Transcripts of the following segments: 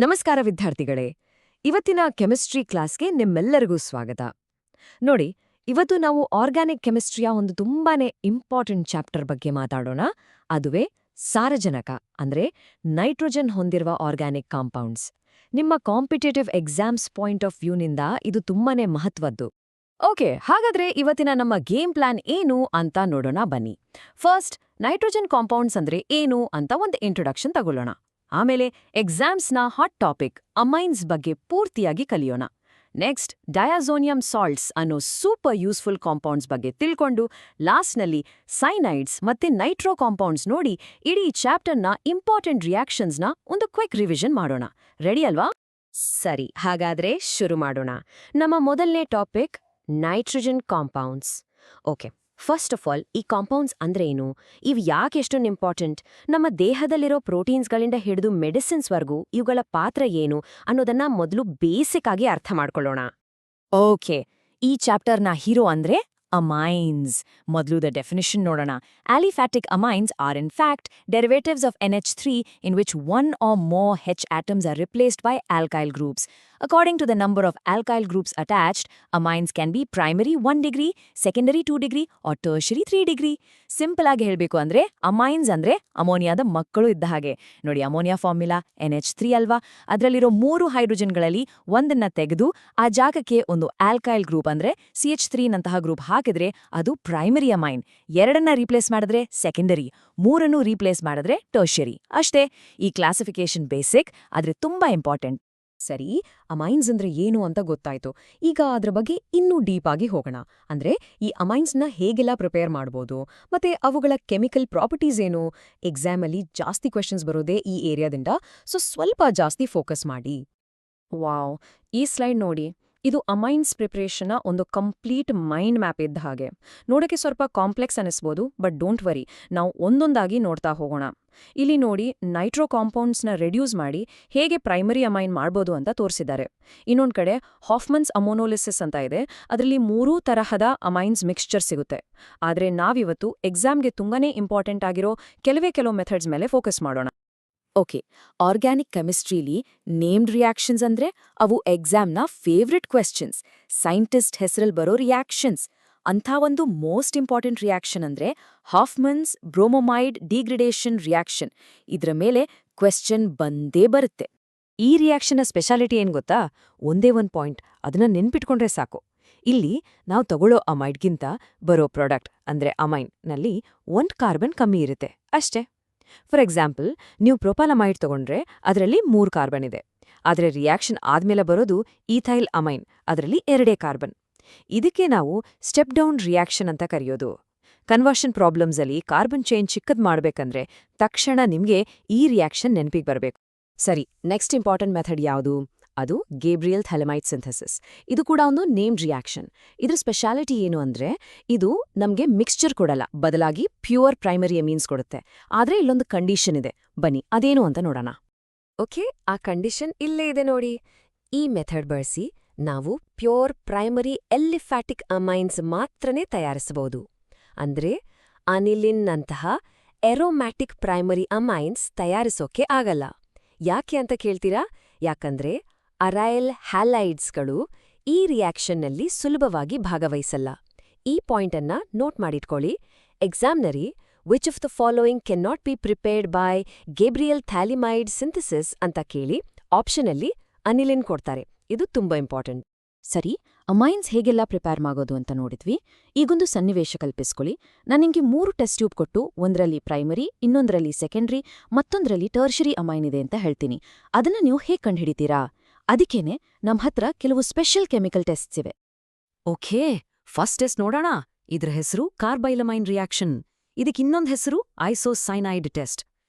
ನಮಸ್ಕಾರ ವಿದ್ಯಾರ್ಥಿಗಳೇ, ಇವತ್ತಿನ ಕೆಮಿಸ್ಟ್ರಿ ಕ್ಲಾಸ್ಗೆ ನಿಮ್ಮೆಲ್ಲರಿಗೂ ಸ್ವಾಗತ. ನೋಡಿ, ಇವತ್ತು ನಾವು ಆರ್ಗ್ಯಾನಿಕ್ ಕೆಮಿಸ್ಟ್ರಿಯ ಒಂದು ತುಂಬಾನೇ ಇಂಪಾರ್ಟೆಂಟ್ ಚಾಪ್ಟರ್ ಬಗ್ಗೆ ಮಾತಾಡೋಣ. ಅದುವೇ ಸಾರಜನಕ, ಅಂದ್ರೆ ನೈಟ್ರೋಜನ್ ಹೊಂದಿರುವ ಆರ್ಗ್ಯಾನಿಕ್ ಕಾಂಪೌಂಡ್ಸ್. ನಿಮ್ಮ ಕಾಂಪಿಟೇಟಿವ್ ಎಕ್ಸಾಮ್ಸ್ ಪಾಯಿಂಟ್ ಆಫ್ ವ್ಯೂನಿಂದ ಇದು ತುಂಬಾನೇ ಮಹತ್ವದ್ದು. ಓಕೆ, ಹಾಗಾದ್ರೆ ಇವತ್ತಿನ ನಮ್ಮ ಗೇಮ್ ಪ್ಲಾನ್ ಏನು ಅಂತ ನೋಡೋಣ ಬನ್ನಿ. ಫಸ್ಟ್, ನೈಟ್ರೋಜನ್ ಕಾಂಪೌಂಡ್ಸ್ ಅಂದ್ರೆ ಏನು ಅಂತ ಒಂದು ಇಂಟ್ರೊಡಕ್ಷನ್ ತಗೊಳ್ಳೋಣ. ಆಮೇಲೆ ಎಕ್ಸಾಮ್ಸ್ನ ಹಾಟ್ ಟಾಪಿಕ್ ಅಮೈನ್ಸ್ ಬಗ್ಗೆ ಪೂರ್ತಿಯಾಗಿ ಕಲಿಯೋಣ. ನೆಕ್ಸ್ಟ್, ಡಯಾಝೋನಿಯಂ ಸಾಲ್ಟ್ಸ್ ಅನ್ನೋ ಸೂಪರ್ ಯೂಸ್ಫುಲ್ ಕಾಂಪೌಂಡ್ಸ್ ಬಗ್ಗೆ ತಿಳ್ಕೊಂಡು ಲಾಸ್ಟ್ನಲ್ಲಿ ಸೈನೈಡ್ಸ್ ಮತ್ತೆ ನೈಟ್ರೋ ಕಾಂಪೌಂಡ್ಸ್ ನೋಡಿ ಇಡೀ ಚಾಪ್ಟರ್ನ ಇಂಪಾರ್ಟೆಂಟ್ ರಿಯಾಕ್ಷನ್ಸ್ನ ಒಂದು ಕ್ವಿಕ್ ರಿವಿಷನ್ ಮಾಡೋಣ. ರೆಡಿ ಅಲ್ವಾ? ಸರಿ, ಹಾಗಾದ್ರೆ ಶುರು ಮಾಡೋಣ. ನಮ್ಮ ಮೊದಲನೇ topic nitrogen compounds. Okay, first of all ಈ ಕಾಂಪೌಂಡ್ಸ್ ಅಂದ್ರೆ ಏನು, ಇವು ಯಾಕೆ ಎಷ್ಟೊಂದು ಇಂಪಾರ್ಟೆಂಟ್, ನಮ್ಮ ದೇಹದಲ್ಲಿರೋ ಪ್ರೋಟೀನ್ಸ್ಗಳಿಂದ ಹಿಡಿದು ಮೆಡಿಸಿನ್ಸ್ವರೆಗೂ ಇವುಗಳ ಪಾತ್ರ ಏನು ಅನ್ನೋದನ್ನ ಮೊದಲು ಬೇಸಿಕ್ ಆಗಿ ಅರ್ಥ ಮಾಡ್ಕೊಳ್ಳೋಣ. ಓಕೆ, ಈ ಚಾಪ್ಟರ್ನ ಹೀರೋ ಅಂದ್ರೆ ಅಮೈನ್ಸ್. ಮೊದಲು ದ ಡೆಫಿನಿಷನ್ ನೋಡೋಣ. Aliphatic amines are in fact derivatives of NH3 in which one or more H atoms are replaced by alkyl groups. According to the number of alkyl groups attached, amines can be primary 1 degree, secondary 2 degree or tertiary 3 degree. Simple ಆಗಿ ಹೇಳಬೇಕು ಅಂದ್ರೆ amines ಅಂದ್ರೆ ಅಮೋನಿಯಾದ ಮಕ್ಕಳು ಇದ್ದ ಹಾಗೆ. ನೋಡಿ, ammonia formula NH3 ಅಲ್ವಾ? ಅದರಲ್ಲಿರೋ 3 ಹೈಡ್ರೋಜನ್ಗಳಲ್ಲಿ ಒಂದನ್ನ ತೆಗೆದು ಆ ಜಾಗಕ್ಕೆ ಒಂದು ಆಲ್ಕೈಲ್ ಗ್ರೂಪ್ ಅಂದ್ರೆ CH3 ನಂತಹ ಗ್ರೂಪ್ ಹಾಕಿದ್ರೆ ಅದು ಪ್ರೈಮರಿ ಅಮೈನ್. 2ನ್ನ ರೀಪ್ಲೇಸ್ ಮಾಡಿದ್ರೆ ಸೆಕೆಂಡರಿ, 3ನ್ನು ರೀಪ್ಲೇಸ್ ಮಾಡಿದ್ರೆ ಟರ್ಷರಿ. ಅಷ್ಟೇ. ಈ ಕ್ಲಾಸಿಫಿಕೇಶನ್ ಬೇಸಿಕ್, ಆದ್ರೆ ತುಂಬಾ ಇಂಪಾರ್ಟೆಂಟ್. ಸರಿ, ಅಮೈನ್ಸ್ ಅಂದ್ರೆ ಏನು ಅಂತ ಗೊತ್ತಾಯ್ತು. ಈಗ ಅದ್ರ ಬಗ್ಗೆ ಇನ್ನೂ ಡೀಪ್ ಆಗಿ ಹೋಗೋಣ. ಅಂದ್ರೆ ಈ ಅಮೈನ್ಸ್ನ ಹೇಗೆಲ್ಲ ಪ್ರಿಪೇರ್ ಮಾಡ್ಬೋದು, ಮತ್ತೆ ಅವುಗಳ ಕೆಮಿಕಲ್ ಪ್ರಾಪರ್ಟೀಸ್ ಏನು. ಎಕ್ಸಾಮಲ್ಲಿ ಜಾಸ್ತಿ ಕ್ವೆಶನ್ಸ್ ಬರೋದೇ ಈ ಏರಿಯಾದಿಂದ, ಸೊ ಸ್ವಲ್ಪ ಜಾಸ್ತಿ ಫೋಕಸ್ ಮಾಡಿ. ವಾವ್, ಈ ಸ್ಲೈಡ್ ನೋಡಿ. ಇದು ಅಮೈನ್ಸ್ ಪ್ರಿಪರೇಷನ್ನ ಒಂದು ಕಂಪ್ಲೀಟ್ ಮೈಂಡ್ ಮ್ಯಾಪ್ ಇದ್ದ ಹಾಗೆ. ನೋಡೋಕೆ ಸ್ವಲ್ಪ ಕಾಂಪ್ಲೆಕ್ಸ್ ಅನಿಸ್ಬೋದು, ಬಟ್ ಡೋಂಟ್ ವರಿ, ನಾವು ಒಂದೊಂದಾಗಿ ನೋಡ್ತಾ ಹೋಗೋಣ. ಇಲ್ಲಿ ನೋಡಿ, ನೈಟ್ರೋ ಕಾಂಪೌಂಡ್ಸ್ನ ರೆಡ್ಯೂಸ್ ಮಾಡಿ ಹೇಗೆ ಪ್ರೈಮರಿ ಅಮೈನ್ ಮಾಡ್ಬೋದು ಅಂತ ತೋರಿಸಿದ್ದಾರೆ. ಇನ್ನೊಂದು ಕಡೆ ಹಾಫ್ಮನ್ಸ್ ಅಮೋನೋಲಿಸಿಸ್ ಅಂತ ಇದೆ, ಅದರಲ್ಲಿ 3 ತರಹದ ಅಮೈನ್ಸ್ ಮಿಕ್ಸ್ಚರ್ ಸಿಗುತ್ತೆ. ಆದರೆ ನಾವಿವತ್ತು ಎಕ್ಸಾಮ್ಗೆ ತುಂಬಾನೇ ಇಂಪಾರ್ಟೆಂಟ್ ಆಗಿರೋ ಕೆಲವು ಮೆಥಡ್ಸ್ ಮೇಲೆ ಫೋಕಸ್ ಮಾಡೋಣ. ಓಕೆ, ಆರ್ಗ್ಯಾನಿಕ್ ಕೆಮಿಸ್ಟ್ರಿಲಿ ನೇಮ್ಡ್ ರಿಯಾಕ್ಷನ್ಸ್ ಅಂದ್ರೆ ಅವು ಎಕ್ಸಾಮ್ನ ಫೇವ್ರೆಟ್ ಕ್ವೆಶ್ಚನ್ಸ್, ಸೈಂಟಿಸ್ಟ್ ಹೆಸರಲ್ಲಿ ಬರೋ ರಿಯಾಕ್ಷನ್ಸ್. ಅಂಥ ಒಂದು ಮೋಸ್ಟ್ ಇಂಪಾರ್ಟೆಂಟ್ ರಿಯಾಕ್ಷನ್ ಅಂದ್ರೆ ಹಾಫ್ಮನ್ಸ್ ಬ್ರೋಮೊಮೈಡ್ ಡಿಗ್ರೇಡೇಷನ್ ರಿಯಾಕ್ಷನ್. ಇದ್ರ ಮೇಲೆ ಕ್ವೆಶ್ಚನ್ ಬಂದೇ ಬರುತ್ತೆ. ಈ ರಿಯಾಕ್ಷನ್ನ ಸ್ಪೆಷಾಲಿಟಿ ಏನ್ ಗೊತ್ತಾ? ಒಂದೇ ಒಂದು ಪಾಯಿಂಟ್, ಅದನ್ನ ನೆನ್ಪಿಟ್ಕೊಂಡ್ರೆ ಸಾಕು. ಇಲ್ಲಿ ನಾವು ತಗೊಳ್ಳೋ ಅಮೈಡ್ಗಿಂತ ಬರೋ ಪ್ರಾಡಕ್ಟ್ ಅಂದ್ರೆ ಅಮೈನ್ ನಲ್ಲಿ 1 ಕಾರ್ಬನ್ ಕಮ್ಮಿ ಇರುತ್ತೆ ಅಷ್ಟೇ. ಫಾರ್ ಎಕ್ಸಾಂಪಲ್, ನೀವು ಪ್ರೊಪಾಲಮೈಡ್ ತಗೊಂಡ್ರೆ ಅದರಲ್ಲಿ 3 ಕಾರ್ಬನ್ ಇದೆ. ಆದರೆ ರಿಯಾಕ್ಷನ್ ಆದ್ಮೇಲೆ ಬರೋದು ಈಥೈಲ್ ಅಮೈನ್, ಅದರಲ್ಲಿ 2 ಕಾರ್ಬನ್. ಇದಕ್ಕೆ ನಾವು ಸ್ಟೆಪ್ ಡೌನ್ ರಿಯಾಕ್ಷನ್ ಅಂತ ಕರೆಯೋದು. ಕನ್ವರ್ಷನ್ ಪ್ರಾಬ್ಲಮ್ಸಲ್ಲಿ ಕಾರ್ಬನ್ ಚೈನ್ ಚಿಕ್ಕದ್ ಮಾಡ್ಬೇಕಂದ್ರೆ ತಕ್ಷಣ ನಿಮ್ಗೆ ಈ ರಿಯಾಕ್ಷನ್ ನೆನಪಿಗೆ ಬರಬೇಕು. ಸರಿ, ನೆಕ್ಸ್ಟ್ ಇಂಪಾರ್ಟೆಂಟ್ ಮೆಥಡ್ ಯಾವುದು? ಅದು ಗೇಬ್ರಿಯಲ್ ಥಾಲಮೈಡ್ ಸಿಂಥಸಿಸ್. ಇದು ಕೂಡ ಒಂದು ನೇಮ್ಡ್ ರಿಯಾಕ್ಷನ್. ಇದ್ರ ಸ್ಪೆಷಾಲಿಟಿ ಏನು ಅಂದ್ರೆ ಇದು ನಮ್ಗೆ ಮಿಕ್ಸ್ಚರ್ ಕೊಡಲ್ಲ, ಬದಲಾಗಿ ಪ್ಯೂರ್ ಪ್ರೈಮರಿ ಅಮೀನ್ಸ್ ಕೊಡುತ್ತೆ. ಆದ್ರೆ ಇಲ್ಲೊಂದು ಕಂಡೀಷನ್ ಇದೆ, ಬನ್ನಿ ಅದೇನು ಅಂತ ನೋಡೋಣ. ಓಕೆ, ಆ ಕಂಡೀಷನ್ ಇಲ್ಲೇ ಇದೆ ನೋಡಿ. ಈ ಮೆಥಡ್ ಬಳಸಿ ನಾವು ಪ್ಯೂರ್ ಪ್ರೈಮರಿ ಎಲಿಫ್ಯಾಟಿಕ್ ಅಮೈನ್ಸ್ ಮಾತ್ರನೇ ತಯಾರಿಸಬಹುದು. ಅಂದ್ರೆ ಅನಿಲಿನ್ನಂತಹ ಎರೋಮ್ಯಾಟಿಕ್ ಪ್ರೈಮರಿ ಅಮೈನ್ಸ್ ತಯಾರಿಸೋಕೆ ಆಗಲ್ಲ. ಯಾಕೆ ಅಂತ ಕೇಳ್ತೀರಾ? ಯಾಕಂದ್ರೆ ಅರೈಲ್ ಹ್ಯಾಲೈಡ್ಸ್ಗಳು ಈ ರಿಯಾಕ್ಷನ್ನಲ್ಲಿ ಸುಲಭವಾಗಿ ಭಾಗವಹಿಸಲ್ಲ. ಈ ಪಾಯಿಂಟನ್ನ ನೋಟ್ ಮಾಡಿಟ್ಕೊಳ್ಳಿ. ಎಕ್ಸಾಮ್ನರಿ which of the following can not be prepared by Gabriel phthalimide synthesis ಅಂತ ಕೇಳಿ ಆಪ್ಷನಲ್ಲಿ ಅನಿಲಿನ್ ಕೊಡ್ತಾರೆ. ಇದು ತುಂಬಾ ಇಂಪಾರ್ಟೆಂಟ್. ಸರಿ, ಅಮೈನ್ಸ್ ಹೇಗೆಲ್ಲ ಪ್ರಿಪೇರ್ ಮಾಡೋದು ಅಂತ ನೋಡಿದ್ವಿ. ಈಗೊಂದು ಸನ್ನಿವೇಶ ಕಲ್ಪಿಸ್ಕೊಳ್ಳಿ. ನಾನು ನಿಮಗೆ 3 ಟೆಸ್ಟ್ ಟ್ಯೂಬ್ ಕೊಟ್ಟು ಒಂದರಲ್ಲಿ ಪ್ರೈಮರಿ, ಇನ್ನೊಂದರಲ್ಲಿ ಸೆಕೆಂಡ್ರಿ, ಮತ್ತೊಂದರಲ್ಲಿ ಟರ್ಷರಿ ಅಮೈನ್ ಇದೆ ಅಂತ ಹೇಳ್ತೀನಿ. ಅದನ್ನ ನೀವು ಹೇಗೆ ಕಂಡುಹಿಡಿತೀರಾ? ಅದಕ್ಕೇನೆ ನಮ್ಮ ಹತ್ರ ಕೆಲವು ಸ್ಪೆಷಲ್ ಕೆಮಿಕಲ್ ಟೆಸ್ಟ್ಸ್ ಇವೆ. ಓಕೆ, ಫಸ್ಟ್ ಟೆಸ್ಟ್ ನೋಡೋಣ. ಇದ್ರ ಹೆಸರು ಕಾರ್ಬೈಲಮೈನ್ ರಿಯಾಕ್ಷನ್. ಇದಕ್ಕಿನ್ನೊಂದು ಹೆಸರು ಐಸೋಸೈನೈಡ್ ಟೆಸ್ಟ್.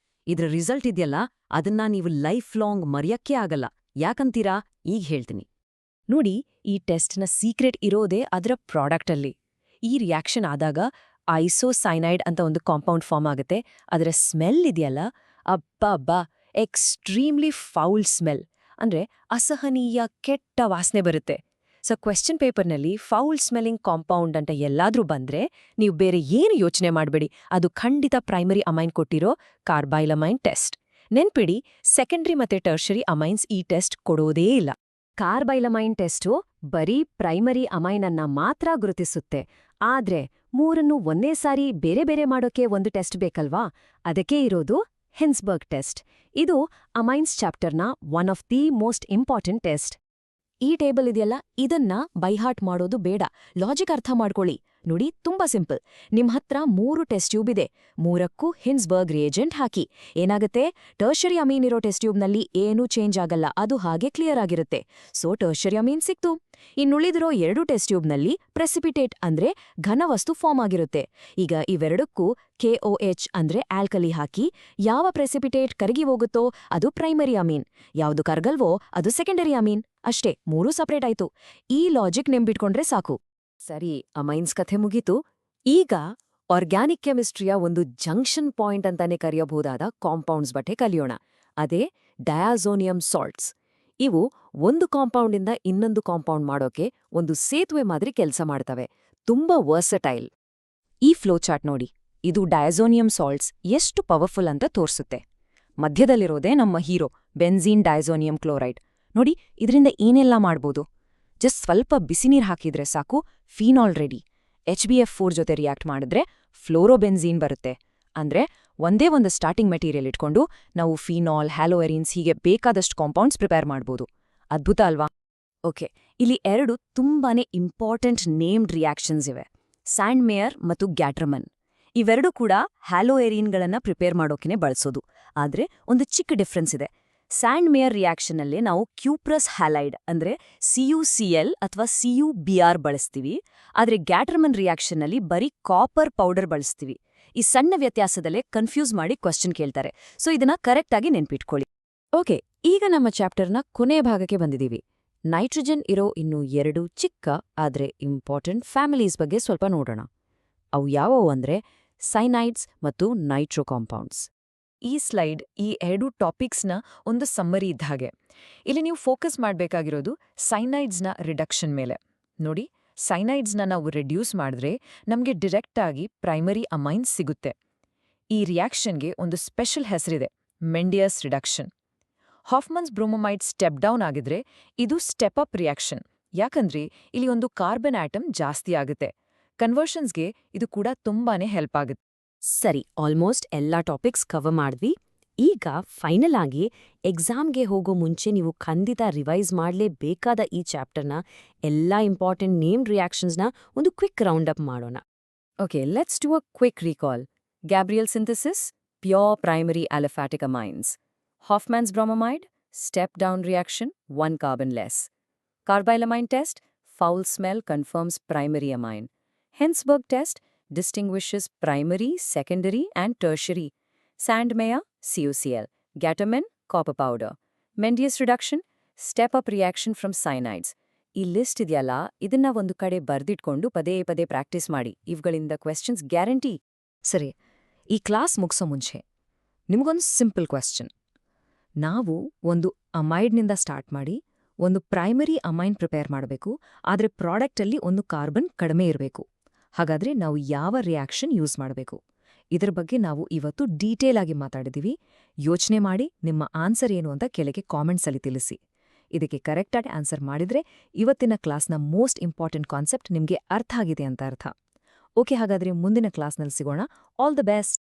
ಇದ್ರ ರಿಸಲ್ಟ್ ಇದೆಯಲ್ಲ, ಅದನ್ನ ನೀವು ಲೈಫ್ ಲಾಂಗ್ ಮರೆಯಕ್ಕೆ ಆಗಲ್ಲ. ಯಾಕಂತೀರಾ? ಈಗ ಹೇಳ್ತೀನಿ ನೋಡಿ. ಈ ಟೆಸ್ಟ್ನ ಸೀಕ್ರೆಟ್ ಇರೋದೇ ಅದರ ಪ್ರಾಡಕ್ಟಲ್ಲಿ. ಈ ರಿಯಾಕ್ಷನ್ ಆದಾಗ ಐಸೋಸೈನೈಡ್ ಅಂತ ಒಂದು ಕಾಂಪೌಂಡ್ ಫಾರ್ಮ್ ಆಗುತ್ತೆ. ಅದರ ಸ್ಮೆಲ್ ಇದೆಯಲ್ಲ, ಅಬ್ಬಾ, ಎಕ್ಸ್ಟ್ರೀಮ್ಲಿ ಫೌಲ್ ಸ್ಮೆಲ್. ಅಂದ್ರೆ ಅಸಹನೀಯ ಕೆಟ್ಟ ವಾಸನೆ ಬರುತ್ತೆ. ಸೊ ಕ್ವೆಶ್ಚನ್ ಪೇಪರ್ನಲ್ಲಿ ಫೌಲ್ ಸ್ಮೆಲ್ಲಿಂಗ್ ಕಾಂಪೌಂಡ್ ಅಂತ ಎಲ್ಲಾದ್ರೂ ಬಂದ್ರೆ ನೀವು ಬೇರೆ ಏನು ಯೋಚನೆ ಮಾಡಬೇಡಿ, ಅದು ಖಂಡಿತ ಪ್ರೈಮರಿ ಅಮೈನ್ ಕೊಟ್ಟಿರೋ ಕಾರ್ಬೈಲಮೈನ್ ಟೆಸ್ಟ್. ನೆನ್ಪಿಡಿ, ಸೆಕೆಂಡರಿ ಮತ್ತೆ ಟರ್ಷರಿ ಅಮೈನ್ಸ್ ಈ ಟೆಸ್ಟ್ ಕೊಡೋದೇ ಇಲ್ಲ. ಕಾರ್ಬೈಲಮೈನ್ ಟೆಸ್ಟು ಬರೀ ಪ್ರೈಮರಿ ಅಮೈನನ್ನ ಮಾತ್ರ ಗುರುತಿಸುತ್ತೆ. ಆದ್ರೆ ಮೂರನ್ನು ಒಂದೇ ಸಾರಿ ಬೇರೆ ಬೇರೆ ಮಾಡೋಕೆ ಒಂದು ಟೆಸ್ಟ್ ಬೇಕಲ್ವಾ? ಅದಕ್ಕೆ ಇರೋದು ಹಿನ್ಸ್ಬರ್ಗ್ ಟೆಸ್ಟ್. ಇದು ಅಮೈನ್ಸ್ ಚಾಪ್ಟರ್ನ one of the most important test. ಈ ಟೇಬಲ್ ಇದೆಯಲ್ಲ, ಇದನ್ನ ಬೈಹಾರ್ಟ್ ಮಾಡೋದು ಬೇಡ, ಲಾಜಿಕ್ ಅರ್ಥ ಮಾಡ್ಕೊಳ್ಳಿ. ನೋಡಿ, ತುಂಬಾ ಸಿಂಪಲ್. ನಿಮ್ ಹತ್ರ 3 ಟೆಸ್ಟ್ ಟ್ಯೂಬ್ ಇದೆ. 3ಕ್ಕೂ ಹಿನ್ಸ್ಬರ್ಗ್ ರಿಯೇಜೆಂಟ್ ಹಾಕಿ. ಏನಾಗುತ್ತೆ? ಟರ್ಷರಿ ಅಮೀನ್ ಇರೋ ಟೆಸ್ಟ್ ಟ್ಯೂಬ್ನಲ್ಲಿ ಏನೂ ಚೇಂಜ್ ಆಗಲ್ಲ, ಅದು ಹಾಗೆ ಕ್ಲಿಯರ್ ಆಗಿರುತ್ತೆ. ಸೊ ಟರ್ಷರಿ ಅಮೀನ್ ಸಿಕ್ತು. ಇನ್ನುಳಿದಿರೋ 2 ಟೆಸ್ಟ್ ಟ್ಯೂಬ್ನಲ್ಲಿ ಪ್ರೆಸಿಪಿಟೇಟ್ ಅಂದ್ರೆ ಘನವಸ್ತು ಫಾರ್ಮ್ ಆಗಿರುತ್ತೆ. ಈಗ ಇವೆರಡಕ್ಕೂ KOH ಅಂದ್ರೆ ಆಲ್ಕಲಿ ಹಾಕಿ. ಯಾವ ಪ್ರೆಸಿಪಿಟೇಟ್ ಕರಗಿ ಹೋಗುತ್ತೋ ಅದು ಪ್ರೈಮರಿ ಅಮೀನ್, ಯಾವುದು ಕರಗಲ್ವೋ ಅದು ಸೆಕೆಂಡರಿ ಅಮೀನ್. ಅಷ್ಟೇ, 3 ಸಪ್ರೇಟ್ ಆಯ್ತು. ಈ ಲಾಜಿಕ್ ನೆಂಬಿಟ್ಕೊಂಡ್ರೆ ಸಾಕು. ಸರಿ, ಅಮೈನ್ಸ್ ಕಥೆ ಮುಗೀತು. ಈಗ ಆರ್ಗ್ಯಾನಿಕ್ ಕೆಮಿಸ್ಟ್ರಿಯ ಒಂದು ಜಂಕ್ಷನ್ ಪಾಯಿಂಟ್ ಅಂತಾನೆ ಕರೆಯಬಹುದಾದ ಕಾಂಪೌಂಡ್ಸ್ ಬಗ್ಗೆ ಕಲಿಯೋಣ. ಅದೇ ಡಯಾಝೋನಿಯಂ ಸಾಲ್ಟ್ಸ್. ಇವು ಒಂದು ಕಾಂಪೌಂಡಿಂದ ಇನ್ನೊಂದು ಕಾಂಪೌಂಡ್ ಮಾಡೋಕೆ ಒಂದು ಸೇತುವೆ ಮಾದರಿ ಕೆಲಸ ಮಾಡ್ತವೆ. ತುಂಬಾ ವರ್ಸಟೈಲ್. ಈ ಫ್ಲೋಚಾರ್ಟ್ ನೋಡಿ, ಇದು ಡಯಾಝೋನಿಯಂ ಸಾಲ್ಟ್ಸ್ ಎಷ್ಟು ಪವರ್ಫುಲ್ ಅಂತ ತೋರಿಸುತ್ತೆ. ಮಧ್ಯದಲ್ಲಿರೋದೇ ನಮ್ಮ ಹೀರೋ, ಬೆನ್ಝೀನ್ ಡಯಾಝೋನಿಯಂ ಕ್ಲೋರೈಡ್. ನೋಡಿ, ಇದರಿಂದ ಏನೆಲ್ಲ ಮಾಡ್ಬೋದು. ಜಸ್ಟ್ ಸ್ವಲ್ಪ ಬಿಸಿನೀರು ಹಾಕಿದ್ರೆ ಸಾಕು, ಫೀನಾಲ್ ರೆಡಿ. HBF4 ಜೊತೆ ರಿಯಾಕ್ಟ್ ಮಾಡಿದ್ರೆ ಫ್ಲೋರೋಬೆನ್ಝೀನ್ ಬರುತ್ತೆ. ಅಂದ್ರೆ ಒಂದೇ ಒಂದು ಸ್ಟಾರ್ಟಿಂಗ್ ಮೆಟೀರಿಯಲ್ ಇಟ್ಕೊಂಡು ನಾವು ಫೀನಾಲ್, ಹ್ಯಾಲೋಎರಿನ್ಸ್ ಹೀಗೆ ಬೇಕಾದಷ್ಟು ಕಾಂಪೌಂಡ್ಸ್ ಪ್ರಿಪೇರ್ ಮಾಡ್ಬೋದು. ಅದ್ಭುತ ಅಲ್ವಾ? ಓಕೆ, ಇಲ್ಲಿ 2 ತುಂಬಾನೇ ಇಂಪಾರ್ಟೆಂಟ್ ನೇಮ್ಡ್ ರಿಯಾಕ್ಷನ್ಸ್ ಇವೆ, ಸ್ಯಾಂಡ್ ಮೇಯರ್ ಮತ್ತು ಗ್ಯಾಟ್ರಮನ್. ಇವೆರಡೂ ಕೂಡ ಹ್ಯಾಲೋಎರಿನ್ಗಳನ್ನ ಪ್ರಿಪೇರ್ ಮಾಡೋಕೆನೆ ಬಳಸೋದು. ಆದ್ರೆ ಒಂದು ಚಿಕ್ಕ ಡಿಫ್ರೆನ್ಸ್ ಇದೆ. ಸ್ಯಾಂಡ್ ಮೇಯರ್ ರಿಯಾಕ್ಷನ್ನಲ್ಲಿ ನಾವು ಕ್ಯೂಪ್ರಸ್ ಹ್ಯಾಲೈಡ್ ಅಂದ್ರೆ CuCl ಅಥವಾ CuBr ಬಳಸ್ತೀವಿ. ಆದ್ರೆ ಗ್ಯಾಟ್ರಮನ್ ರಿಯಾಕ್ಷನ್ನಲ್ಲಿ ಬರೀ ಕಾಪರ್ ಪೌಡರ್ ಬಳಸ್ತೀವಿ. ಈ ಸಣ್ಣ ವ್ಯತ್ಯಾಸದಲ್ಲೇ ಕನ್ಫ್ಯೂಸ್ ಮಾಡಿ ಕ್ವಶನ್ ಕೇಳ್ತಾರೆ. ಸೊ ಇದನ್ನ ಕರೆಕ್ಟ್ ಆಗಿ ನೆನ್ಪಿಟ್ಕೊಳ್ಳಿ. ಓಕೆ, ಈಗ ನಮ್ಮ ಚಾಪ್ಟರ್ನ ಕೊನೆ ಭಾಗಕ್ಕೆ ಬಂದಿದ್ದೀವಿ. ನೈಟ್ರೋಜನ್ ಇರೋ ಇನ್ನೂ 2 ಚಿಕ್ಕ ಆದ್ರೆ ಇಂಪಾರ್ಟೆಂಟ್ ಫ್ಯಾಮಿಲೀಸ್ ಬಗ್ಗೆ ಸ್ವಲ್ಪ ನೋಡೋಣ. ಅವು ಯಾವುವು ಅಂದ್ರೆ ಸೈನೈಡ್ಸ್ ಮತ್ತು ನೈಟ್ರೋ ಕಾಂಪೌಂಡ್ಸ್. ಈ ಸ್ಲೈಡ್ ಈ 2 ಟಾಪಿಕ್ಸ್ನ ಒಂದು ಸಮ್ಮರಿ ಇದ್ದ ಹಾಗೆ. ಇಲ್ಲಿ ನೀವು ಫೋಕಸ್ ಮಾಡಬೇಕಾಗಿರೋದು ಸೈನೈಡ್ಸ್ನ ರಿಡಕ್ಷನ್ ಮೇಲೆ. ನೋಡಿ, ಸೈನೈಡ್ಸ್ನ ನಾವು ರಿಡ್ಯೂಸ್ ಮಾಡಿದ್ರೆ ನಮಗೆ ಡಿರೆಕ್ಟ್ ಆಗಿ ಪ್ರೈಮರಿ ಅಮೈನ್ಸ್ ಸಿಗುತ್ತೆ. ಈ ರಿಯಾಕ್ಷನ್ಗೆ ಒಂದು ಸ್ಪೆಷಲ್ ಹೆಸರಿದೆ, ಮೆಂಡಿಯಸ್ ರಿಡಕ್ಷನ್. ಹಾಫ್ಮನ್ಸ್ ಬ್ರೋಮೊಮೈಡ್ ಸ್ಟೆಪ್ ಡೌನ್ ಆಗಿದ್ರೆ ಇದು ಸ್ಟೆಪ್ ಅಪ್ ರಿಯಾಕ್ಷನ್. ಯಾಕಂದ್ರೆ ಇಲ್ಲಿ ಒಂದು ಕಾರ್ಬನ್ ಆಟಮ್ ಜಾಸ್ತಿ ಆಗುತ್ತೆ. ಕನ್ವರ್ಷನ್ಸ್ಗೆ ಇದು ಕೂಡ ತುಂಬಾನೇ ಹೆಲ್ಪ್ ಆಗುತ್ತೆ. ಸರಿ, ಆಲ್ಮೋಸ್ಟ್ ಎಲ್ಲಾ ಟಾಪಿಕ್ಸ್ ಕವರ್ ಮಾಡಿದ್ವಿ. ಈಗ ಫೈನಲ್ ಆಗಿ ಎಕ್ಸಾಮ್ಗೆ ಹೋಗೋ ಮುಂಚೆ ನೀವು ಖಂಡಿತ ರಿವೈಸ್ ಮಾಡಲೇಬೇಕಾದ ಈ ಚಾಪ್ಟರ್ನ ಎಲ್ಲಾ ಇಂಪಾರ್ಟೆಂಟ್ ನೇಮ್ಡ್ ರಿಯಾಕ್ಷನ್ಸ್ನ ಒಂದು ಕ್ವಿಕ್ ರೌಂಡ್ ಅಪ್ ಮಾಡೋಣ. Okay, let's do a quick recall. Gabriel synthesis, pure primary aliphatic amines. Hofmann's bromamide, step down reaction, 1 carbon less. Carbylamine test, foul smell confirms primary amine. Hinsberg test distinguishes primary, secondary and tertiary. Sandmeyer, CuCl. Gatterman, copper powder. Mendius reduction, step-up reaction from cyanides. ಈ list ಇದೆಯಲ್ಲ, ಇದನ್ನ ಒಂದು ಕಡೆ ಬರ್ದಿಟ್ಕೊಂಡು ಪದೇ ಪದೇ practice ಮಾಡಿ. ಇವುಗಳಿಂದ questions guarantee. ಸರಿ, ಈ ಕ್ಲಾಸ್ ಮುಗಿಸೋ ಮುಂಚೆ ನಿಮಗೊಂದು ಸಿಂಪಲ್ ಕ್ವೆಶ್ಚನ್. ನಾವು ಒಂದು ಅಮೈಡ್ನಿಂದ ಸ್ಟಾರ್ಟ್ ಮಾಡಿ ಒಂದು ಪ್ರೈಮರಿ ಅಮೈನ್ ಪ್ರಿಪೇರ್ ಮಾಡಬೇಕು, ಆದರೆ ಪ್ರಾಡಕ್ಟಲ್ಲಿ ಒಂದು ಕಾರ್ಬನ್ ಕಡಿಮೆ ಇರಬೇಕು. ಹಾಗಾದ್ರೆ ನಾವು ಯಾವ ರಿಯಾಕ್ಷನ್ ಯೂಸ್ ಮಾಡಬೇಕು? ಇದರ ಬಗ್ಗೆ ನಾವು ಇವತ್ತು ಡೀಟೇಲ್ ಆಗಿ ಮಾತಾಡಿದೀವಿ. ಯೋಚನೆ ಮಾಡಿ ನಿಮ್ಮ ಆನ್ಸರ್ ಏನು ಅಂತ ಕೆಳಗೆ ಕಾಮೆಂಟ್ಸಲ್ಲಿ ತಿಳಿಸಿ. ಇದಕ್ಕೆ ಕರೆಕ್ಟಾಗಿ ಆನ್ಸರ್ ಮಾಡಿದ್ರೆ ಇವತ್ತಿನ ಕ್ಲಾಸ್ನ ಮೋಸ್ಟ್ ಇಂಪಾರ್ಟೆಂಟ್ ಕಾನ್ಸೆಪ್ಟ್ ನಿಮಗೆ ಅರ್ಥ ಆಗಿದೆ ಅಂತ ಅರ್ಥ. ಓಕೆ, ಹಾಗಾದ್ರೆ ಮುಂದಿನ ಕ್ಲಾಸ್ನಲ್ಲಿ ಸಿಗೋಣ. All the best.